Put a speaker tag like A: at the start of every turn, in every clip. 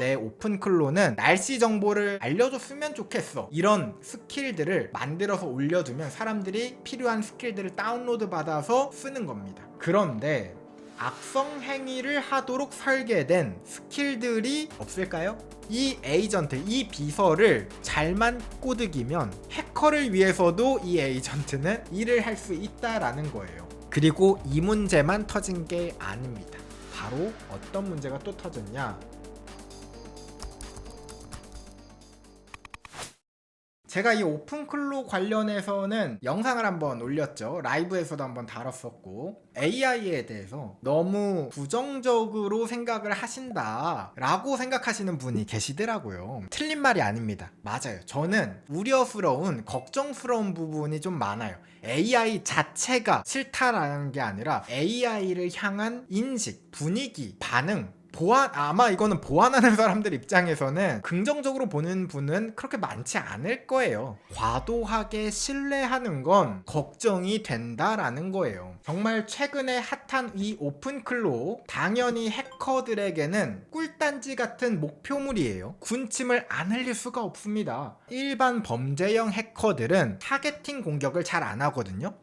A: 내 오픈클로는 날씨 정보를 알려줬으면 좋겠어. 이런 스킬들을 만들어서 올려두면 사람들이 필요한 스킬들을 다운로드 받아서 쓰는 겁니다. 그런데 악성 행위를 하도록 설계된 스킬들이 없을까요? 이 에이전트, 이 비서를 잘만 꼬드기면 해커를 위해서도 이 에이전트는 일을 할 수 있다라는 거예요. 그리고 이 문제만 터진 게 아닙니다. 바로 어떤 문제가 또 터졌냐? 제가 이 오픈클로 관련해서는 영상을 한번 올렸죠. 라이브에서도 한번 다뤘었고, AI에 대해서 너무 부정적으로 생각을 하신다 라고 생각하시는 분이 계시더라고요. 틀린 말이 아닙니다. 맞아요. 저는 우려스러운, 걱정스러운 부분이 좀 많아요. AI 자체가 싫다라는 게 아니라 AI를 향한 인식, 분위기, 반응, 아마 이거는 보완하는 사람들 입장에서는 긍정적으로 보는 분은 그렇게 많지 않을 거예요. 과도하게 신뢰하는 건 걱정이 된다라는 거예요. 정말 최근에 핫한 이 오픈클로, 당연히 해커들에게는 꿀단지 같은 목표물이에요. 군침을 안 흘릴 수가 없습니다. 일반 범죄형 해커들은 타겟팅 공격을 잘 안 하거든요.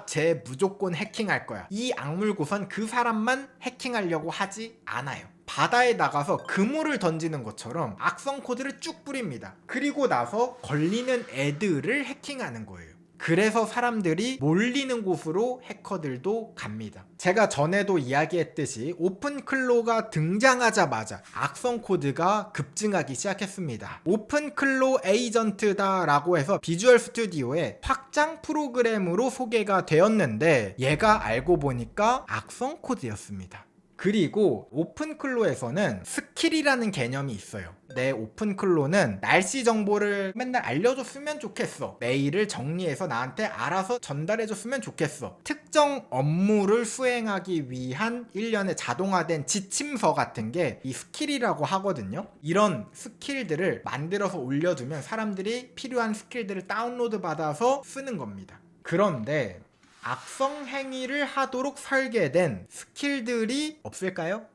A: 쟤 무조건 해킹할 거야. 이 악물고선 그 사람만 해킹하려고 하지 않아요. 바다에 나가서 그물을 던지는 것처럼 악성 코드를 쭉 뿌립니다. 그리고 나서 걸리는 애들을 해킹하는 거예요. 그래서 사람들이 몰리는 곳으로 해커들도 갑니다. 제가 전에도 이야기했듯이 오픈클로가 등장하자마자 악성 코드가 급증하기 시작했습니다. 오픈클로 에이전트다 라고 해서 비주얼 스튜디오의 확장 프로그램으로 소개가 되었는데 얘가 알고 보니까 악성 코드였습니다. 그리고 오픈클로에서는 스킬이라는 개념이 있어요. 내 오픈클로는 날씨 정보를 맨날 알려줬으면 좋겠어. 메일을 정리해서 나한테 알아서 전달해줬으면 좋겠어. 특정 업무를 수행하기 위한 일련의 자동화된 지침서 같은 게 이 스킬이라고 하거든요. 이런 스킬들을 만들어서 올려두면 사람들이 필요한 스킬들을 다운로드 받아서 쓰는 겁니다. 그런데 악성 행위를 하도록 설계된 스킬들이 없을까요?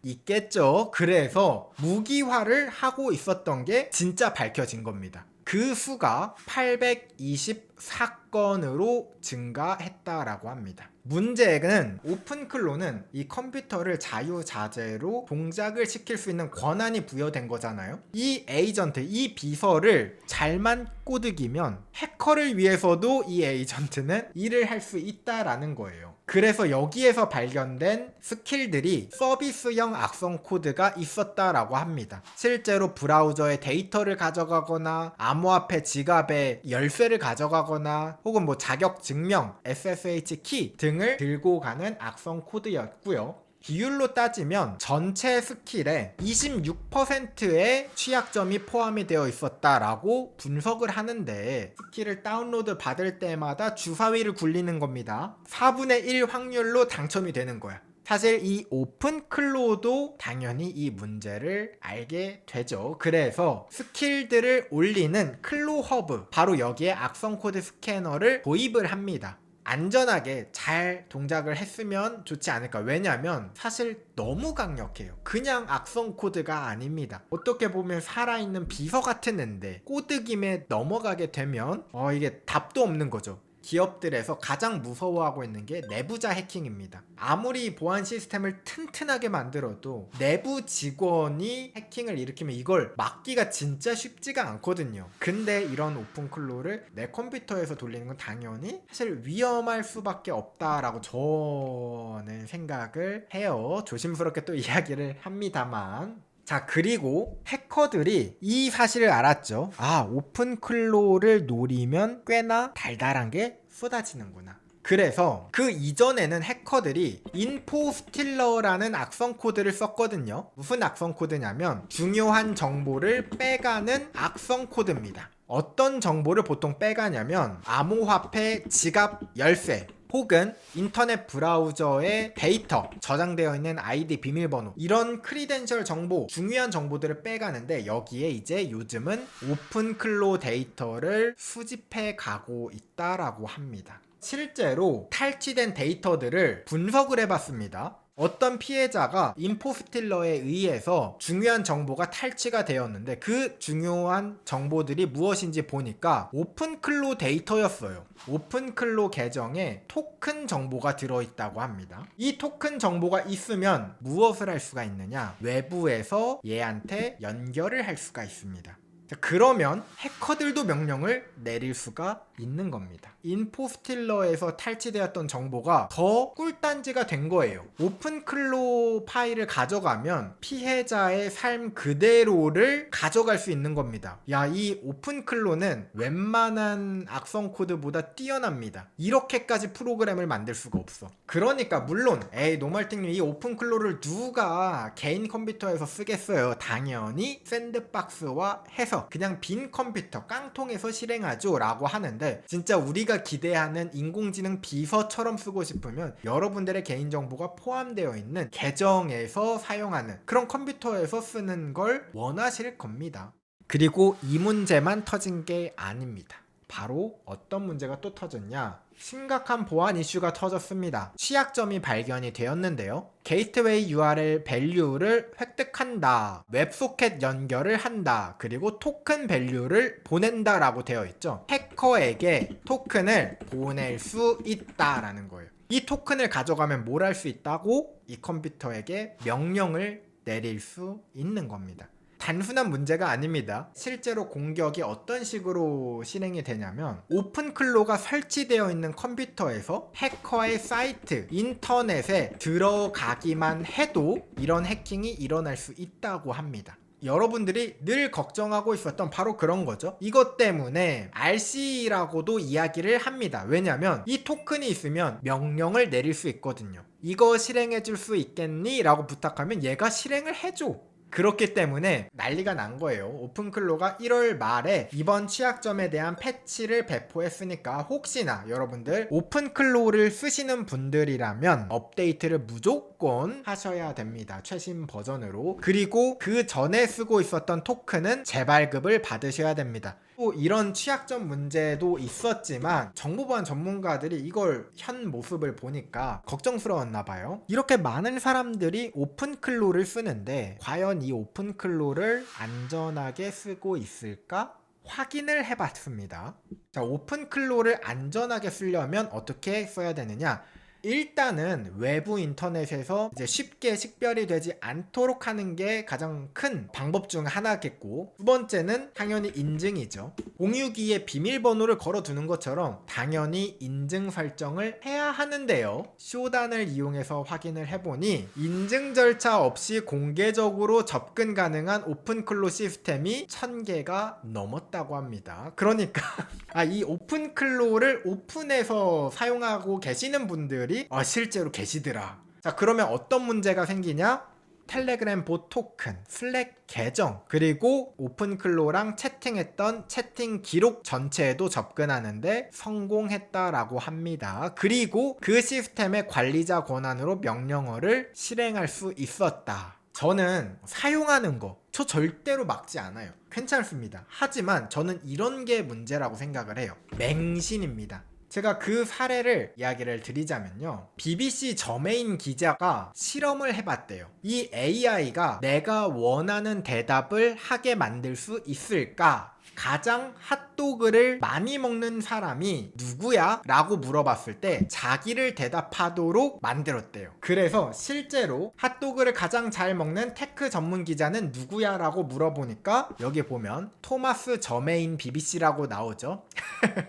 A: 있겠죠. 그래서 무기화를 하고 있었던 게 진짜 밝혀진 겁니다. 그 수가 824건으로 증가했다라고 합니다. 문제는 오픈클로는 이 컴퓨터를 자유자재로 동작을 시킬 수 있는 권한이 부여된 거잖아요. 이 에이전트, 이 비서를 잘만 꼬드기면 해커를 위해서도 이 에이전트는 일을 할 수 있다라는 거예요. 그래서 여기에서 발견된 스킬들이 서비스형 악성 코드가 있었다라고 합니다. 실제로 브라우저의 데이터를 가져가거나 암호화폐 지갑의 열쇠를 가져가거나 혹은 뭐 자격 증명, SSH 키 등을 들고 가는 악성 코드였고요. 비율로 따지면 전체 스킬의 26%의 취약점이 포함이 되어 있었다라고 분석을 하는데, 스킬을 다운로드 받을 때마다 주사위를 굴리는 겁니다. 4분의 1 확률로 당첨이 되는 거야. 사실 이 오픈클로도 당연히 이 문제를 알게 되죠. 그래서 스킬들을 올리는 클로허브, 바로 여기에 악성 코드 스캐너를 도입을 합니다. 안전하게 잘 동작을 했으면 좋지 않을까. 왜냐면 사실 너무 강력해요. 그냥 악성 코드가 아닙니다. 어떻게 보면 살아있는 비서 같은 앤데 꼬드김에 넘어가게 되면 이게 답도 없는 거죠. 기업들에서 가장 무서워하고 있는 게 내부자 해킹입니다. 아무리 보안 시스템을 튼튼하게 만들어도 내부 직원이 해킹을 일으키면 이걸 막기가 진짜 쉽지가 않거든요. 근데 이런 오픈클로를 내 컴퓨터에서 돌리는 건 당연히 사실 위험할 수밖에 없다라고 저는 생각을 해요. 조심스럽게 또 이야기를 합니다만. 자, 그리고 해커들이 이 사실을 알았죠. 오픈클로를 노리면 꽤나 달달한 게 쏟아지는구나. 그래서 그 이전에는 해커들이 인포스틸러라는 악성 코드를 썼거든요. 무슨 악성 코드냐면 중요한 정보를 빼가는 악성 코드입니다. 어떤 정보를 보통 빼가냐면 암호화폐, 지갑, 열쇠, 혹은 인터넷 브라우저에 데이터, 저장되어 있는 아이디, 비밀번호, 이런 크리덴셜 정보, 중요한 정보들을 빼가는데, 여기에 이제 요즘은 오픈클로 데이터를 수집해 가고 있다라고 합니다. 실제로 탈취된 데이터들을 분석을 해봤습니다. 어떤 피해자가 인포스틸러에 의해서 중요한 정보가 탈취가 되었는데 그 중요한 정보들이 무엇인지 보니까 오픈클로 데이터였어요. 오픈클로 계정에 토큰 정보가 들어있다고 합니다. 이 토큰 정보가 있으면 무엇을 할 수가 있느냐? 외부에서 얘한테 연결을 할 수가 있습니다. 자, 그러면 해커들도 명령을 내릴 수가 있는 겁니다. 인포스틸러에서 탈취되었던 정보가 더 꿀단지가 된 거예요. 오픈클로 파일을 가져가면 피해자의 삶 그대로를 가져갈 수 있는 겁니다. 야, 이 오픈클로는 웬만한 악성 코드보다 뛰어납니다. 이렇게까지 프로그램을 만들 수가 없어. 그러니까 물론 노말팅님 이 오픈클로를 누가 개인 컴퓨터에서 쓰겠어요. 당연히 샌드박스와 해서 그냥 빈 컴퓨터 깡통에서 실행하죠 라고 하는데, 진짜 우리가 기대하는 인공지능 비서처럼 쓰고 싶으면 여러분들의 개인정보가 포함되어 있는 계정에서 사용하는 그런 컴퓨터에서 쓰는 걸 원하실 겁니다. 그리고 이 문제만 터진 게 아닙니다. 바로 어떤 문제가 또 터졌냐? 심각한 보안 이슈가 터졌습니다. 취약점이 발견이 되었는데요. 게이트웨이 URL 밸류를 획득한다, 웹소켓 연결을 한다, 그리고 토큰 밸류를 보낸다 라고 되어 있죠. 해커에게 토큰을 보낼 수 있다라는 거예요. 이 토큰을 가져가면 뭘 할 수 있다고? 이 컴퓨터에게 명령을 내릴 수 있는 겁니다. 단순한 문제가 아닙니다. 실제로 공격이 어떤 식으로 실행이 되냐면, 오픈클로가 설치되어 있는 컴퓨터에서 해커의 사이트, 인터넷에 들어가기만 해도 이런 해킹이 일어날 수 있다고 합니다. 여러분들이 늘 걱정하고 있었던 바로 그런 거죠. 이것 때문에 RC라고도 이야기를 합니다. 왜냐면 이 토큰이 있으면 명령을 내릴 수 있거든요. 이거 실행해 줄 수 있겠니? 라고 부탁하면 얘가 실행을 해줘. 그렇기 때문에 난리가 난 거예요. 오픈클로가 1월 말에 이번 취약점에 대한 패치를 배포했으니까 혹시나 여러분들 오픈클로를 쓰시는 분들이라면 업데이트를 무조건 하셔야 됩니다. 최신 버전으로. 그리고 그 전에 쓰고 있었던 토큰은 재발급을 받으셔야 됩니다. 또 이런 취약점 문제도 있었지만 정보보안 전문가들이 이걸 현 모습을 보니까 걱정스러웠나 봐요. 이렇게 많은 사람들이 오픈클로를 쓰는데 과연 이 오픈클로를 안전하게 쓰고 있을까? 확인을 해봤습니다. 자, 오픈클로를 안전하게 쓰려면 어떻게 써야 되느냐? 일단은 외부 인터넷에서 이제 쉽게 식별이 되지 않도록 하는 게 가장 큰 방법 중 하나겠고, 두 번째는 당연히 인증이죠. 공유기에 비밀번호를 걸어두는 것처럼 당연히 인증 설정을 해야 하는데요. 쇼단을 이용해서 확인을 해보니 인증 절차 없이 공개적으로 접근 가능한 오픈클로 시스템이 1000개가 넘었다고 합니다. 그러니까 이 오픈클로를 오픈해서 사용하고 계시는 분들이 실제로 계시더라. 자, 그러면 어떤 문제가 생기냐? 텔레그램 봇 토큰, 슬랙 계정, 그리고 오픈클로랑 채팅했던 채팅 기록 전체에도 접근하는데 성공했다라고 합니다. 그리고 그 시스템의 관리자 권한으로 명령어를 실행할 수 있었다. 저는 사용하는 거 저 절대로 막지 않아요. 괜찮습니다. 하지만 저는 이런 게 문제라고 생각을 해요. 맹신입니다. 제가 그 사례를 이야기를 드리자면요, BBC 저메인 기자가 실험을 해봤대요. 이 AI가 내가 원하는 대답을 하게 만들 수 있을까? 가장 핫도그를 많이 먹는 사람이 누구야? 라고 물어봤을 때 자기를 대답하도록 만들었대요. 그래서 실제로 핫도그를 가장 잘 먹는 테크 전문 기자는 누구야? 라고 물어보니까 여기 보면 토마스 저메인 BBC라고 나오죠.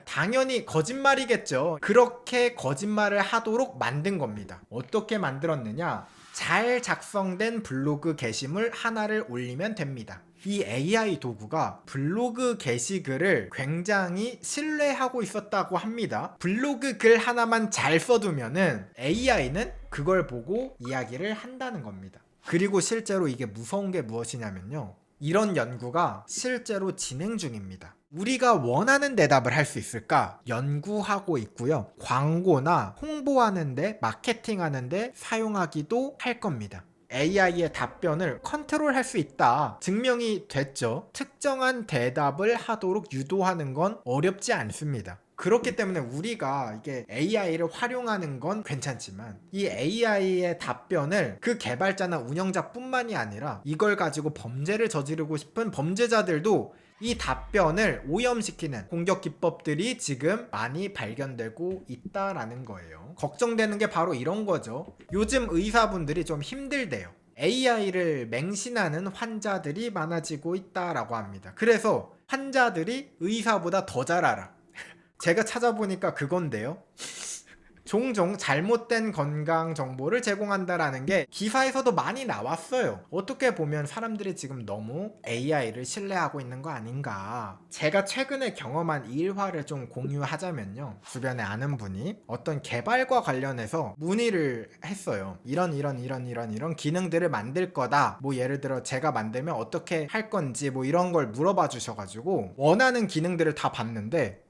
A: 당연히 거짓말이겠죠. 그렇게 거짓말을 하도록 만든 겁니다. 어떻게 만들었느냐? 잘 작성된 블로그 게시물 하나를 올리면 됩니다. 이 AI 도구가 블로그 게시글을 굉장히 신뢰하고 있었다고 합니다. 블로그 글 하나만 잘 써두면은 AI는 그걸 보고 이야기를 한다는 겁니다. 그리고 실제로 이게 무서운 게 무엇이냐면요, 이런 연구가 실제로 진행 중입니다. 우리가 원하는 대답을 할 수 있을까 연구하고 있고요. 광고나 홍보하는데, 마케팅하는데 사용하기도 할 겁니다. AI의 답변을 컨트롤할 수 있다, 증명이 됐죠. 특정한 대답을 하도록 유도하는 건 어렵지 않습니다. 그렇기 때문에 우리가 이게 AI를 활용하는 건 괜찮지만 이 AI의 답변을 그 개발자나 운영자뿐만이 아니라 이걸 가지고 범죄를 저지르고 싶은 범죄자들도 이 답변을 오염시키는 공격 기법들이 지금 많이 발견되고 있다라는 거예요. 걱정되는 게 바로 이런 거죠. 요즘 의사분들이 좀 힘들대요. AI를 맹신하는 환자들이 많아지고 있다라고 합니다. 그래서 환자들이 의사보다 더 잘 알아. 제가 찾아보니까 그건데요. 종종 잘못된 건강 정보를 제공한다라는 게 기사에서도 많이 나왔어요. 어떻게 보면 사람들이 지금 너무 AI를 신뢰하고 있는 거 아닌가. 제가 최근에 경험한 일화를 좀 공유하자면요. 주변에 아는 분이 어떤 개발과 관련해서 문의를 했어요. 이런 기능들을 만들 거다. 뭐 예를 들어 제가 만들면 어떻게 할 건지 뭐 이런 걸 물어봐 주셔가지고 원하는 기능들을 다 봤는데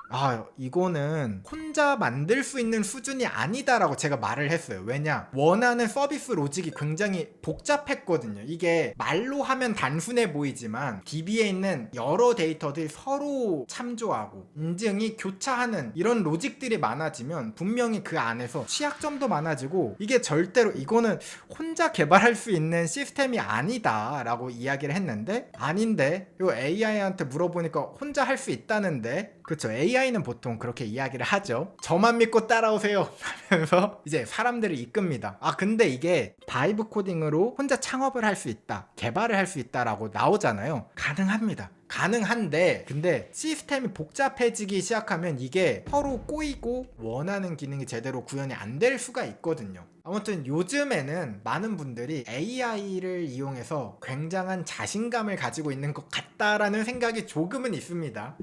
A: 이거는 혼자 만들 수 있는 수준이 아니다라고 제가 말을 했어요. 왜냐? 원하는 서비스 로직이 굉장히 복잡했거든요. 이게 말로 하면 단순해 보이지만 DB에 있는 여러 데이터들이 서로 참조하고 인증이 교차하는 이런 로직들이 많아지면 분명히 그 안에서 취약점도 많아지고 이게 절대로 이거는 혼자 개발할 수 있는 시스템이 아니다 라고 이야기를 했는데 아닌데 요 AI한테 물어보니까 혼자 할 수 있다는데 그쵸. AI는 보통 그렇게 이야기를 하죠. 저만 믿고 따라오세요 하면서 이제 사람들을 이끕니다. 근데 이게 바이브 코딩으로 혼자 창업을 할 수 있다, 개발을 할 수 있다라고 나오잖아요. 가능합니다. 가능한데 근데 시스템이 복잡해지기 시작하면 이게 서로 꼬이고 원하는 기능이 제대로 구현이 안 될 수가 있거든요. 아무튼 요즘에는 많은 분들이 AI를 이용해서 굉장한 자신감을 가지고 있는 것 같다라는 생각이 조금은 있습니다.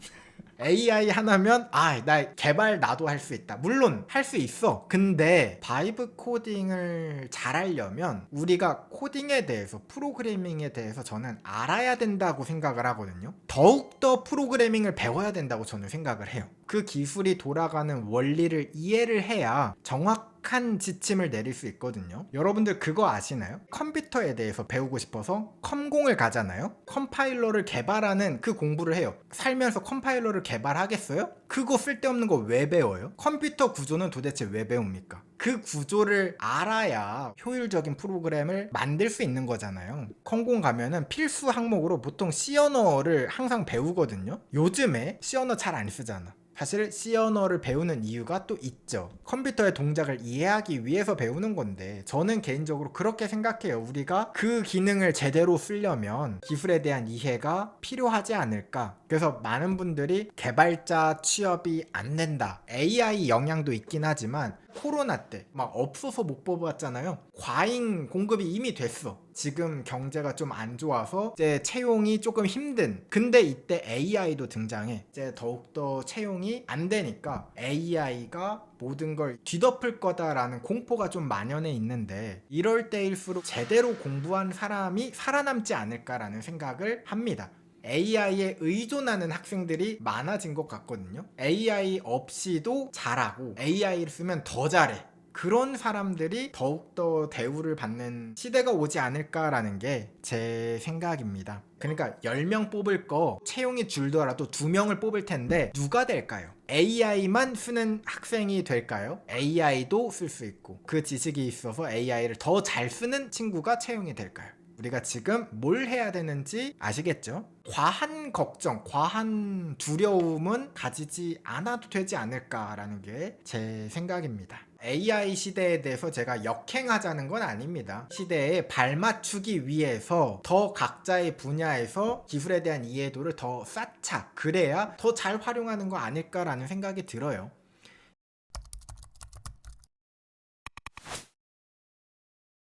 A: AI 하나면 나 개발 나도 할 수 있다. 물론 할 수 있어. 근데 바이브 코딩을 잘하려면 우리가 코딩에 대해서 프로그래밍에 대해서 저는 알아야 된다고 생각을 하거든요. 더욱더 프로그래밍을 배워야 된다고 저는 생각을 해요. 그 기술이 돌아가는 원리를 이해를 해야 정확한 지침을 내릴 수 있거든요. 여러분들 그거 아시나요? 컴퓨터에 대해서 배우고 싶어서 컴공을 가잖아요. 컴파일러를 개발하는 그 공부를 해요. 살면서 컴파일러를 개발하겠어요? 그거 쓸데없는 거 왜 배워요? 컴퓨터 구조는 도대체 왜 배웁니까? 그 구조를 알아야 효율적인 프로그램을 만들 수 있는 거잖아요. 컴공 가면은 필수 항목으로 보통 C 언어를 항상 배우거든요. 요즘에 C 언어 잘 안 쓰잖아. 사실 C 언어를 배우는 이유가 또 있죠. 컴퓨터의 동작을 이해하기 위해서 배우는 건데 저는 개인적으로 그렇게 생각해요. 우리가 그 기능을 제대로 쓰려면 기술에 대한 이해가 필요하지 않을까. 그래서 많은 분들이 개발자 취업이 안 된다. AI 영향도 있긴 하지만 코로나 때 막 없어서 못 뽑았잖아요. 과잉 공급이 이미 됐어. 지금 경제가 좀 안 좋아서 이제 채용이 조금 힘든. 근데 이때 AI도 등장해. 이제 더욱더 채용이 안 되니까 AI가 모든 걸 뒤덮을 거다라는 공포가 좀 만연해 있는데 이럴 때일수록 제대로 공부한 사람이 살아남지 않을까라는 생각을 합니다. AI에 의존하는 학생들이 많아진 것 같거든요. AI 없이도 잘하고 AI를 쓰면 더 잘해. 그런 사람들이 더욱더 대우를 받는 시대가 오지 않을까라는 게 제 생각입니다. 그러니까 10명 뽑을 거 채용이 줄더라도 2명을 뽑을 텐데 누가 될까요? AI만 쓰는 학생이 될까요? AI도 쓸 수 있고 그 지식이 있어서 AI를 더 잘 쓰는 친구가 채용이 될까요? 우리가 지금 뭘 해야 되는지 아시겠죠? 과한 걱정, 과한 두려움은 가지지 않아도 되지 않을까라는 게 제 생각입니다. AI 시대에 대해서 제가 역행하자는 건 아닙니다. 시대에 발맞추기 위해서 더 각자의 분야에서 기술에 대한 이해도를 더 쌓자. 그래야 더 잘 활용하는 거 아닐까라는 생각이 들어요.